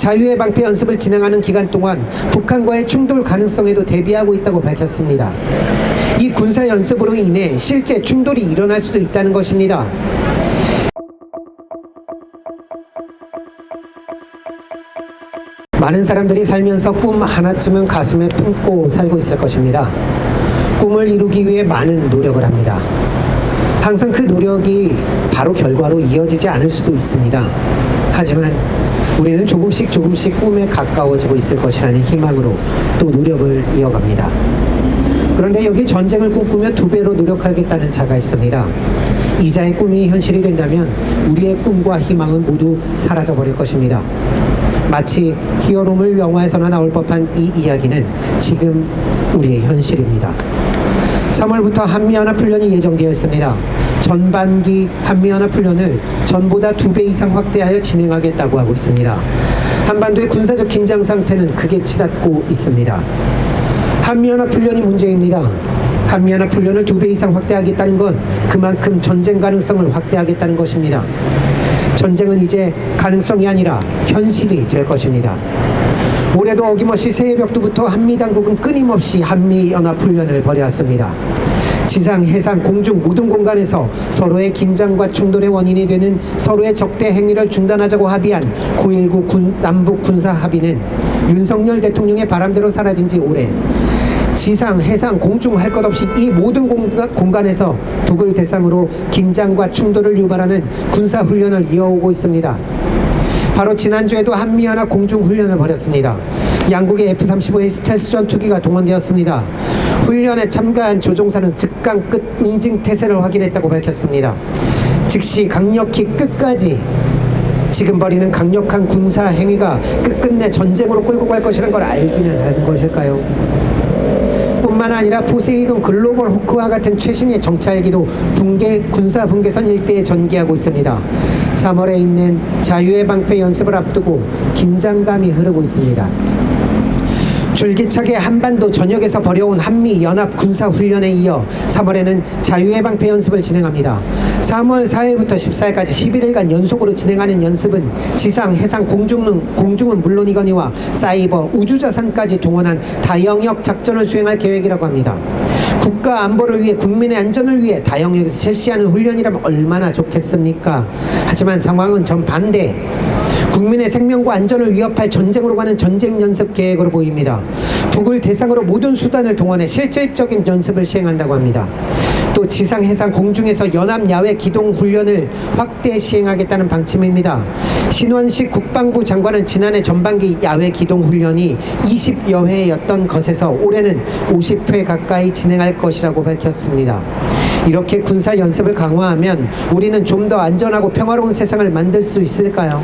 자유의 방패 연습을 진행하는 기간 동안 북한과의 충돌 가능성에도 대비하고 있다고 밝혔습니다. 이 군사 연습으로 인해 실제 충돌이 일어날 수도 있다는 것입니다. 많은 사람들이 살면서 꿈 하나쯤은 가슴에 품고 살고 있을 것입니다. 꿈을 이루기 위해 많은 노력을 합니다. 항상 그 노력이 바로 결과로 이어지지 않을 수도 있습니다. 하지만 우리는 조금씩 꿈에 가까워지고 있을 것이라는 희망으로 또 노력을 이어갑니다. 그런데 여기 전쟁을 꿈꾸며 2배로 노력하겠다는 자가 있습니다. 이자의 꿈이 현실이 된다면 우리의 꿈과 희망은 모두 사라져버릴 것입니다. 마치 히어로물 영화에서나 나올 법한 이 이야기는 지금 우리의 현실입니다. 3월부터 한미연합훈련이 예정되어 있습니다. 전반기 한미연합훈련을 전보다 2배 이상 확대하여 진행하겠다고 하고 있습니다. 한반도의 군사적 긴장 상태는 극에 치닫고 있습니다. 한미연합훈련이 문제입니다. 한미연합훈련을 2배 이상 확대하겠다는 건 그만큼 전쟁 가능성을 확대하겠다는 것입니다. 전쟁은 이제 가능성이 아니라 현실이 될 것입니다. 올해도 어김없이 새해 벽두부터 한미당국은 끊임없이 한미연합훈련을 벌여왔습니다. 지상, 해상, 공중 모든 공간에서 서로의 긴장과 충돌의 원인이 되는 서로의 적대 행위를 중단하자고 합의한 9.19 남북 군사 합의는 윤석열 대통령의 바람대로 사라진 지 오래. 지상, 해상, 공중 할 것 없이 이 모든 공간에서 북을 대상으로 긴장과 충돌을 유발하는 군사훈련을 이어오고 있습니다. 바로 지난주에도 한미연합 공중훈련을 벌였습니다. 양국의 F-35의 스텔스 전투기가 동원되었습니다. 훈련에 참가한 조종사는 즉각 끝 응징 태세를 확인했다고 밝혔습니다. 즉시 강력히 끝까지 지금 벌이는 강력한 군사 행위가 끝끝내 전쟁으로 끌고 갈 것이라는 걸 알기는 하는 것일까요? 뿐만 아니라 포세이돈 글로벌 호크와 같은 최신의 정찰기도 군사 분계선 일대에 전개하고 있습니다. 3월에 있는 자유의 방패 연습을 앞두고 긴장감이 흐르고 있습니다. 줄기차게 한반도 전역에서 벌여온 한미연합 군사훈련에 이어 3월에는 자유의 방패 연습을 진행합니다. 3월 4일부터 14일까지 11일간 연속으로 진행하는 연습은 지상, 해상, 공중은 물론이거니와 사이버, 우주자산까지 동원한 다영역 작전을 수행할 계획이라고 합니다. 국가 안보를 위해 국민의 안전을 위해 다영역에서 실시하는 훈련이라면 얼마나 좋겠습니까? 하지만 상황은 정반대. 국민의 생명과 안전을 위협할 전쟁으로 가는 전쟁 연습 계획으로 보입니다. 북을 대상으로 모든 수단을 동원해 실질적인 연습을 시행한다고 합니다. 또 지상, 해상, 공중에서 연합 야외 기동 훈련을 확대 시행하겠다는 방침입니다. 신원식 국방부 장관은 지난해 전반기 야외 기동 훈련이 20여 회였던 것에서 올해는 50회 가까이 진행할 것이라고 밝혔습니다. 이렇게 군사 연습을 강화하면 우리는 좀 더 안전하고 평화로운 세상을 만들 수 있을까요?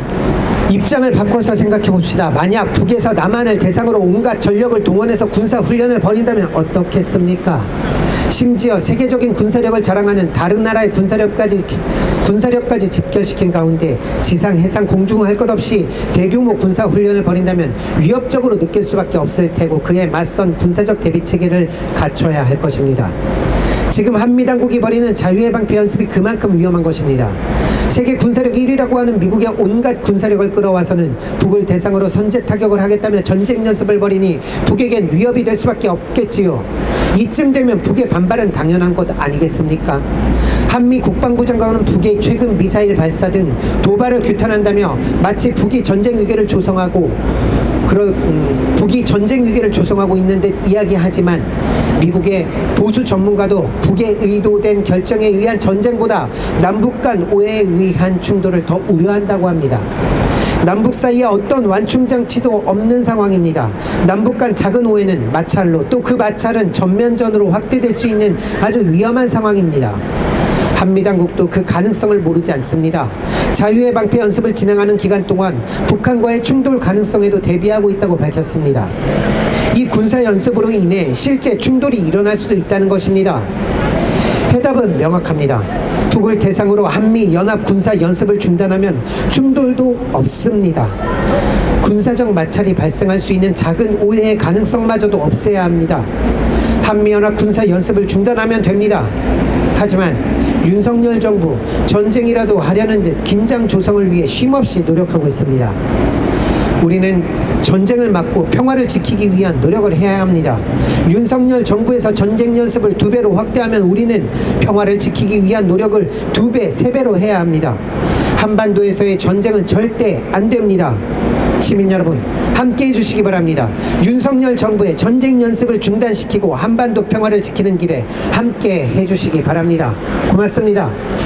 입장을 바꿔서 생각해 봅시다. 만약 북에서 남한을 대상으로 온갖 전력을 동원해서 군사훈련을 벌인다면 어떻겠습니까? 심지어 세계적인 군사력을 자랑하는 다른 나라의 군사력까지 집결시킨 가운데 지상, 해상, 공중 할 것 없이 대규모 군사훈련을 벌인다면 위협적으로 느낄 수밖에 없을 테고 그에 맞선 군사적 대비체계를 갖춰야 할 것입니다. 지금 한미당국이 벌이는 자유의 방패 연습이 그만큼 위험한 것입니다. 세계 군사력 1위라고 하는 미국의 온갖 군사력을 끌어와서는 북을 대상으로 선제 타격을 하겠다며 전쟁 연습을 벌이니 북에겐 위협이 될 수밖에 없겠지요. 이쯤 되면 북의 반발은 당연한 것 아니겠습니까? 한미 국방부 장관은 북의 최근 미사일 발사 등 도발을 규탄한다며 마치 북이 전쟁 위기를 조성하고 있는 듯 이야기하지만 미국의 보수 전문가도 북의 의도된 결정에 의한 전쟁보다 남북 간 오해에 의한 충돌을 더 우려한다고 합니다. 남북 사이에 어떤 완충장치도 없는 상황입니다. 남북 간 작은 오해는 마찰로 또 그 마찰은 전면전으로 확대될 수 있는 아주 위험한 상황입니다. 한미당국도 그 가능성을 모르지 않습니다. 자유의 방패 연습을 진행하는 기간 동안 북한과의 충돌 가능성에도 대비하고 있다고 밝혔습니다. 이 군사 연습으로 인해 실제 충돌이 일어날 수도 있다는 것입니다. 해답은 명확합니다. 북을 대상으로 한미 연합 군사 연습을 중단하면 충돌도 없습니다. 군사적 마찰이 발생할 수 있는 작은 오해의 가능성마저도 없애야 합니다. 한미연합 군사 연습을 중단하면 됩니다. 하지만 윤석열 정부 전쟁이라도 하려는 듯 긴장 조성을 위해 쉼없이 노력하고 있습니다. 우리는 전쟁을 막고 평화를 지키기 위한 노력을 해야 합니다. 윤석열 정부에서 전쟁 연습을 2배로 확대하면 우리는 평화를 지키기 위한 노력을 2배, 3배로 해야 합니다. 한반도에서의 전쟁은 절대 안 됩니다. 시민 여러분, 함께 해주시기 바랍니다. 윤석열 정부의 전쟁 연습을 중단시키고 한반도 평화를 지키는 길에 함께 해주시기 바랍니다. 고맙습니다.